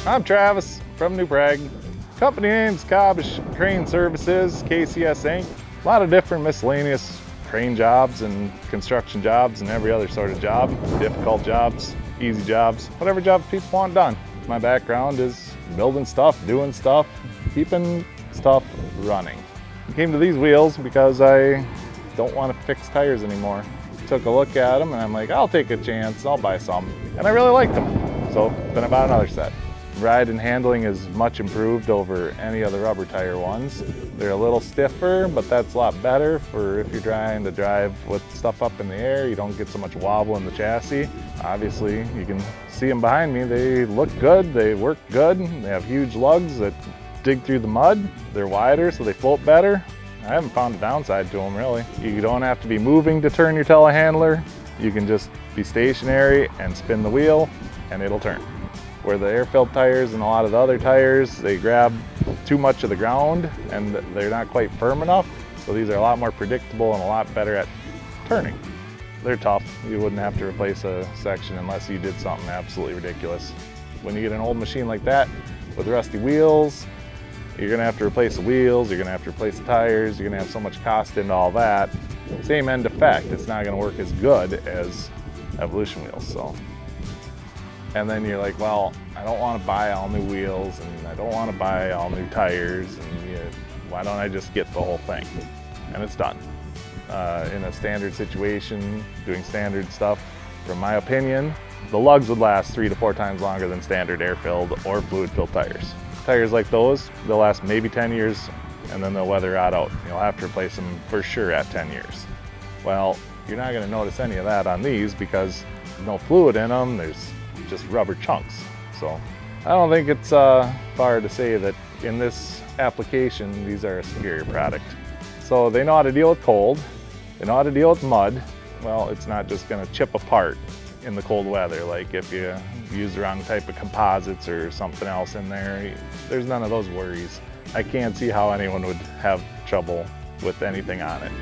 I'm Travis from New Prague. Company name's Kabish Crane Services, KCS Inc. A lot of different miscellaneous crane jobs and construction jobs and every other sort of job. Difficult jobs, easy jobs, whatever jobs people want done. My background is building stuff, doing stuff, keeping stuff running. I came to these wheels because I don't want to fix tires anymore. Took a look at them and I'm like, I'll take a chance, I'll buy some. And I really liked them, so then I bought another set. Ride and handling is much improved over any other rubber tire ones. They're a little stiffer, but that's a lot better for if you're trying to drive with stuff up in the air. You don't get so much wobble in the chassis. Obviously, you can see them behind me. They look good, they work good. They have huge lugs that dig through the mud. They're wider, so they float better. I haven't found a downside to them, really. You don't have to be moving to turn your telehandler. You can just be stationary and spin the wheel, and it'll turn. Where the air-filled tires and a lot of the other tires, they grab too much of the ground and they're not quite firm enough. So these are a lot more predictable and a lot better at turning. They're tough. You wouldn't have to replace a section unless you did something absolutely ridiculous. When you get an old machine like that with rusty wheels, you're gonna have to replace the wheels, you're gonna have to replace the tires, you're gonna have so much cost into all that. Same end effect, it's not gonna work as good as Evolution wheels. So. And then you're like, well, I don't want to buy all new wheels and I don't want to buy all new tires, and why don't I just get the whole thing? And it's done. In a standard situation, doing standard stuff, from my opinion, the lugs would last 3 to 4 times longer than standard air-filled or fluid-filled tires. Tires like those, they'll last maybe 10 years and then they'll weather out. You'll have to replace them for sure at 10 years. Well, you're not going to notice any of that on these because there's no fluid in them. There's just rubber chunks. So I don't think it's far to say that in this application, these are a superior product. So they know how to deal with cold, they know how to deal with mud. Well, it's not just gonna chip apart in the cold weather, like if you use the wrong type of composites or something else in there. There's none of those worries. I can't see how anyone would have trouble with anything on it.